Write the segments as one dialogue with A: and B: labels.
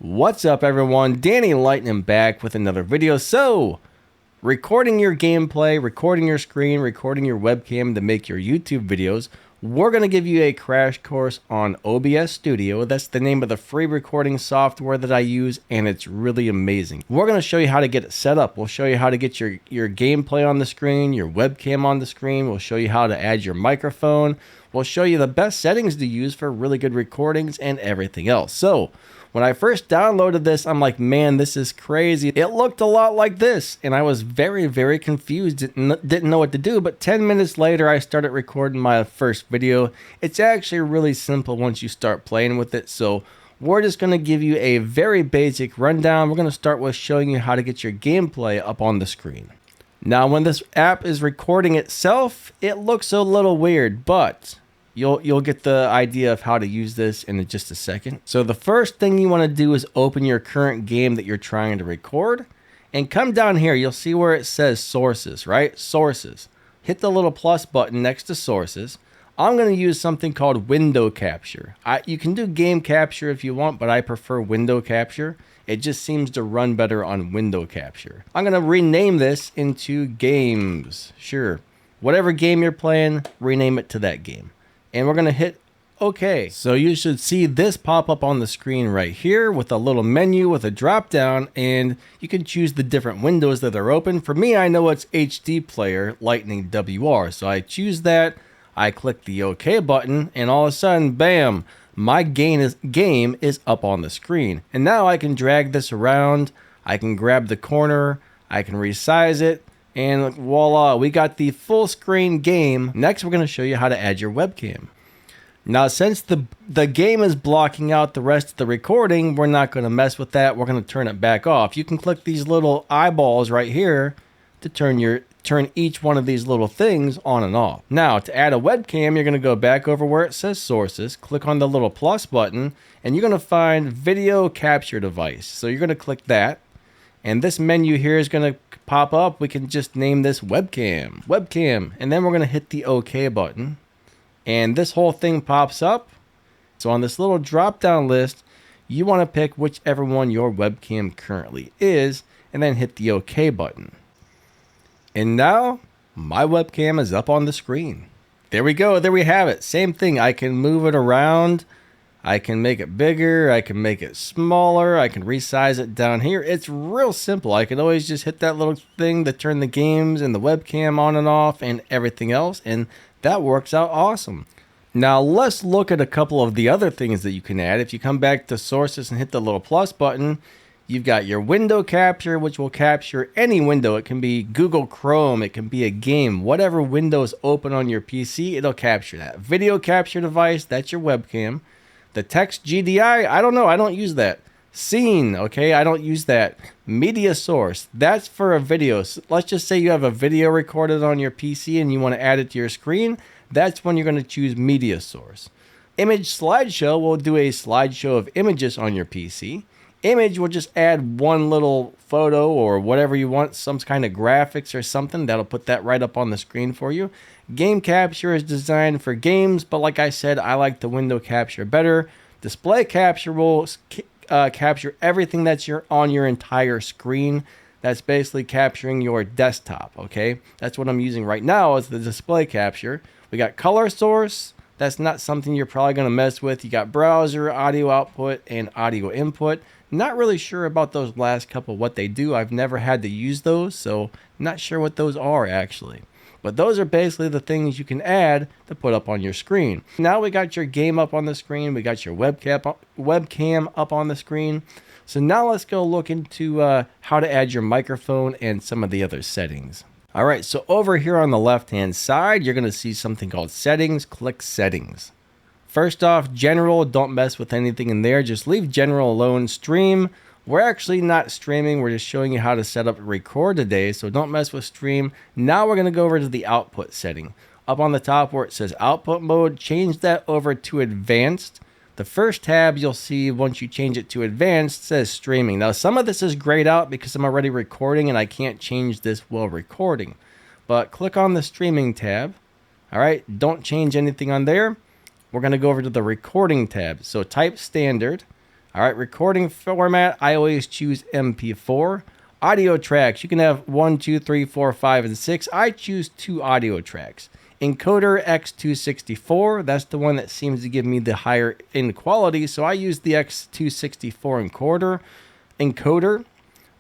A: What's up everyone, Danny Lightning back with another video. So, recording your gameplay, recording your screen, recording your webcam to make your YouTube videos, we're going to give you a crash course on OBS Studio. That's the name of the free recording software that I use, and it's really amazing. We're going to show you how to get it set up. We'll show you how to get your gameplay on the screen, your webcam on the screen. We'll show you how to add your microphone. We'll show you the best settings to use for really good recordings and everything else. So, when I first downloaded this, I'm like, man, this is crazy. It looked a lot like this, and I was very confused, didn't know what to do, but 10 minutes later, I started recording my first video. It's actually really simple once you start playing with it, so we're just going to give you a very basic rundown. We're going to start with showing you how to get your gameplay up on the screen. Now, when this app is recording itself, it looks a little weird, but You'll get the idea of how to use this in just a second. So the first thing you want to do is open your current game that you're trying to record and come down here. You'll see where it says sources, right? Sources. Hit the little plus button next to sources. I'm going to use something called window capture. You can do game capture if you want, but I prefer window capture. It just seems to run better on window capture. I'm going to rename this into games. Sure. Whatever game you're playing, rename it to that game. And we're going to hit OK. So you should see this pop up on the screen right here with a little menu with a drop down, and you can choose the different windows that are open. For me, I know it's HD player Lightning WR. So I choose that. I click the OK button, and all of a sudden, bam, my game is up on the screen. And now I can drag this around. I can grab the corner. I can resize it. And voila, we got the full screen game. Next, we're going to show you how to add your webcam. Now, since the game is blocking out the rest of the recording, we're not going to mess with that. We're going to turn it back off. You can click these little eyeballs right here to turn each one of these little things on and off. Now, to add a webcam, you're going to go back over where it says sources, click on the little plus button, and you're going to find video capture device. So you're going to click that. And this menu here is going to pop up. We can just name this webcam, and then we're going to hit the OK button, and this whole thing pops up. So on this little drop down list, you want to pick whichever one your webcam currently is, and then hit the OK button. And now my webcam is up on the screen. There we go. There we have it. Same thing. I can move it around. I can make it bigger, I can make it smaller, I can resize it down here. It's real simple. I can always just hit that little thing to turn the games and the webcam on and off and everything else, and that works out awesome. Now let's look at a couple of the other things that you can add. If you come back to sources and hit the little plus button, you've got your window capture, which will capture any window. It can be Google Chrome, it can be a game, whatever window is open on your PC, it'll capture that. Video capture device, that's your webcam. The text GDI, I don't know. I don't use that. Scene, okay, I don't use that. Media source, that's for a video. So let's just say you have a video recorded on your PC and you want to add it to your screen. That's when you're going to choose media source. Image slideshow will do a slideshow of images on your PC. Image will just add one little photo or whatever you want, some kind of graphics or something. That'll put that right up on the screen for you. Game capture is designed for games, but like I said, I like the window capture better. Display capture will capture everything that's on your entire screen. That's basically capturing your desktop, okay? That's what I'm using right now is the display capture. We got color source. That's not something you're probably going to mess with. You got browser, audio output, and audio input. Not really sure about those last couple, what they do. I've never had to use those, so not sure what those are actually. But those are basically the things you can add to put up on your screen. Now we got your game up on the screen. We got your webcam up on the screen. So now let's go look into how to add your microphone and some of the other settings. All right, so over here on the left-hand side, you're going to see something called settings. Click settings. First off, general, don't mess with anything in there. Just leave general alone. Stream. We're actually not streaming. We're just showing you how to set up and record today. So don't mess with stream. Now we're going to go over to the output setting. Up on the top where it says output mode, change that over to advanced. The first tab you'll see once you change it to advanced says streaming. Now some of this is grayed out because I'm already recording and I can't change this while recording. But click on the streaming tab. All right, don't change anything on there. We're going to go over to the recording tab. So type standard. All right, recording format, I always choose MP4. Audio tracks, you can have 1, 2, 3, 4, 5, and 6. I choose 2 audio tracks. Encoder X264, that's the one that seems to give me the higher end quality, so I use the X264 encoder.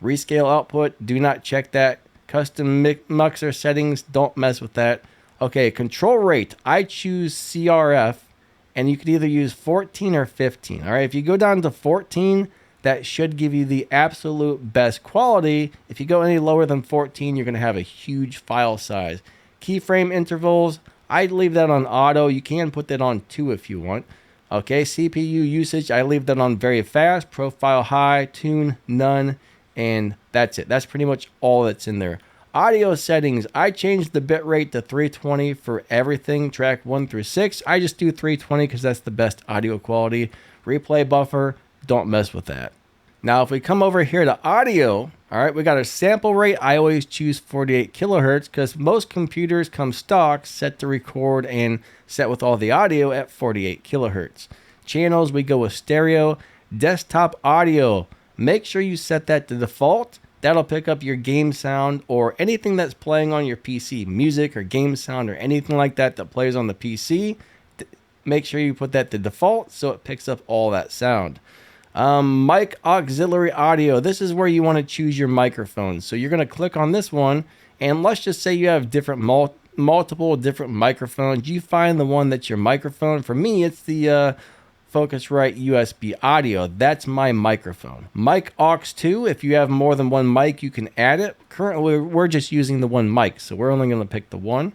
A: Rescale output, do not check that. Custom mixer settings, don't mess with that. Okay, control rate, I choose CRF, and you could either use 14 or 15. All right, if you go down to 14, that should give you the absolute best quality. If you go any lower than 14, you're going to have a huge file size. Keyframe intervals, I'd leave that on auto. You can put that on 2 if you want. Okay, CPU usage, I leave that on very fast. Profile high, tune, none, and that's it. That's pretty much all that's in there. Audio settings, I changed the bitrate to 320 for everything, track 1 through 6. I just do 320 because that's the best audio quality. Replay buffer, don't mess with that. Now, if we come over here to audio, all right, we got our sample rate. I always choose 48 kilohertz because most computers come stock set to record and set with all the audio at 48 kilohertz. Channels, we go with stereo. Desktop audio, make sure you set that to default. That'll pick up your game sound or anything that's playing on your PC, music or game sound or anything like that that plays on the PC. Make sure you put that to default so it picks up all that sound. Mic auxiliary audio. This is where you want to choose your microphone. So you're going to click on this one, and let's just say you have different multiple different microphones. You find the one that's your microphone. For me, it's the Focusrite USB audio. That's my microphone. Mic aux 2. If you have more than one mic, you can add it. Currently, we're just using the one mic, so we're only going to pick the one.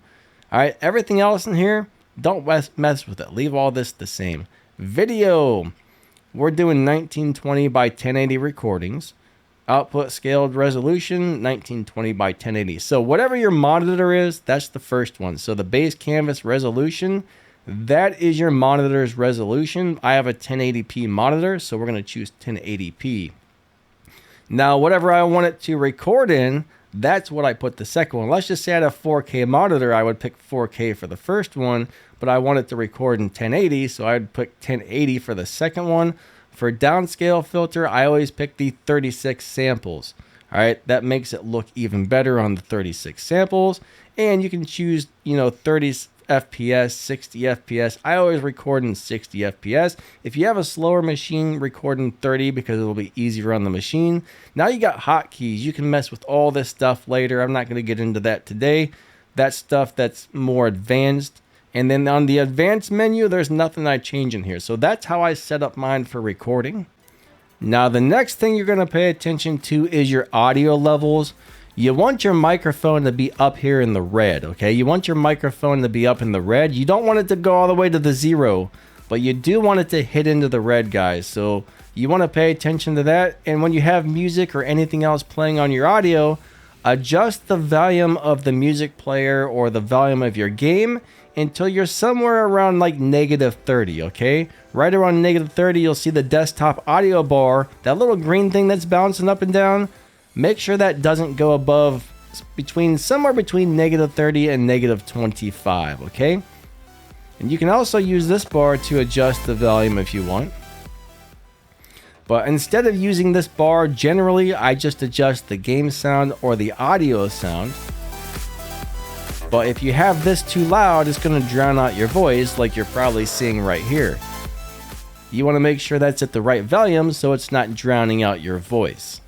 A: All right, everything else in here, don't mess with it. Leave all this the same. Video. We're doing 1920 by 1080 recordings. Output scaled resolution, 1920 by 1080. So whatever your monitor is, that's the first one. So the base canvas resolution, that is your monitor's resolution. I have a 1080p monitor, so we're going to choose 1080p. Now, whatever I want it to record in, that's what I put the second one. Let's just say I had a 4K monitor. I would pick 4K for the first one, but I want it to record in 1080, so I'd pick 1080 for the second one. For downscale filter, I always pick the 36 samples. All right, that makes it look even better on the 36 samples. And you can choose, 30 FPS, 60 FPS. I always record in 60 FPS. If you have a slower machine, record in 30 because it'll be easier on the machine. Now you got hotkeys. You can mess with all this stuff later. I'm not going to get into that today. That's stuff that's more advanced. And then on the advanced menu, there's nothing I change in here. So that's how I set up mine for recording. Now the next thing you're going to pay attention to is your audio levels. You want your microphone to be up here in the red, okay? You want your microphone to be up in the red. You don't want it to go all the way to the 0, but you do want it to hit into the red, guys. So you want to pay attention to that. And when you have music or anything else playing on your audio, adjust the volume of the music player or the volume of your game until you're somewhere around like -30, okay? Right around -30, you'll see the desktop audio bar, that little green thing that's bouncing up and down. Make sure that doesn't go above somewhere between -30 and -25, okay? And you can also use this bar to adjust the volume if you want. But instead of using this bar, generally I just adjust the game sound or the audio sound. But if you have this too loud, it's going to drown out your voice like you're probably seeing right here. You want to make sure that's at the right volume so it's not drowning out your voice.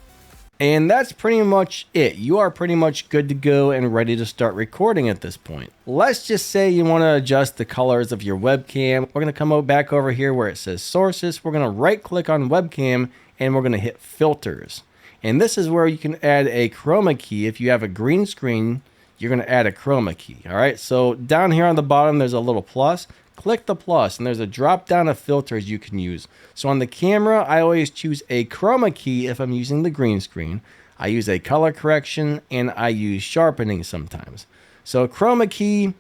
A: And that's pretty much it. You are pretty much good to go and ready to start recording at this point. Let's just say you want to adjust the colors of your webcam. We're going to come back over here where it says sources. We're going to right click on webcam and we're going to hit filters. And this is where you can add a chroma key. If you have a green screen, you're going to add a chroma key. All right. So down here on the bottom, there's a little plus. Click the plus and there's a drop down of filters you can use. So on the camera, I always choose a chroma key if I'm using the green screen. I use a color correction and I use sharpening sometimes. So chroma key,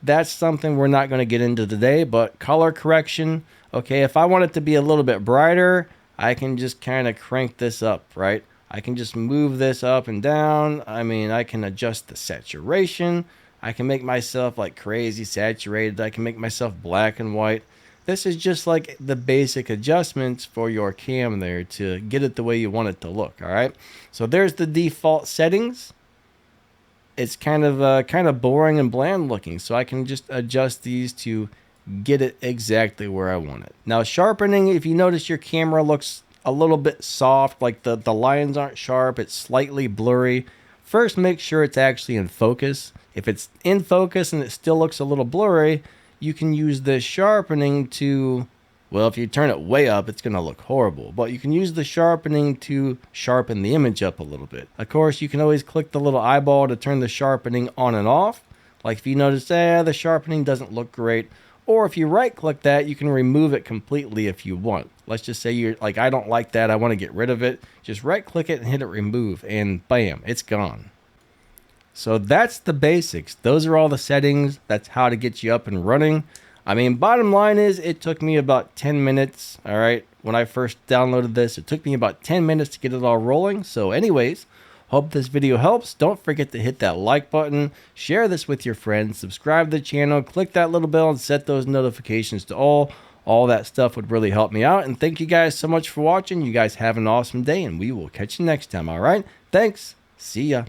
A: that's something we're not going to get into today, but color correction, okay, if I want it to be a little bit brighter, I can just kind of crank this up, right? I can just move this up and down. I mean, I can adjust the saturation. I can make myself like crazy saturated. I can make myself black and white. This is just like the basic adjustments for your cam there to get it the way you want it to look. All right. So there's the default settings. It's kind of boring and bland looking, so I can just adjust these to get it exactly where I want it. Now sharpening, if you notice your camera looks a little bit soft, like the lines aren't sharp, it's slightly blurry. First, make sure it's actually in focus. If it's in focus and it still looks a little blurry, you can use the sharpening to, well, if you turn it way up, it's going to look horrible. But you can use the sharpening to sharpen the image up a little bit. Of course, you can always click the little eyeball to turn the sharpening on and off. Like if you notice, the sharpening doesn't look great. Or if you right click that, you can remove it completely if you want. Let's just say you're like, I don't like that, I want to get rid of it. Just right click it and hit it remove, and bam, it's gone. So that's the basics. Those are all the settings. That's how to get you up and running. I mean, bottom line is it took me about 10 minutes. All right. When I first downloaded this, it took me about 10 minutes to get it all rolling. So anyways, hope this video helps. Don't forget to hit that like button, share this with your friends, subscribe to the channel, click that little bell and set those notifications to all. All that stuff would really help me out. And thank you guys so much for watching. You guys have an awesome day and we will catch you next time. All right. Thanks. See ya.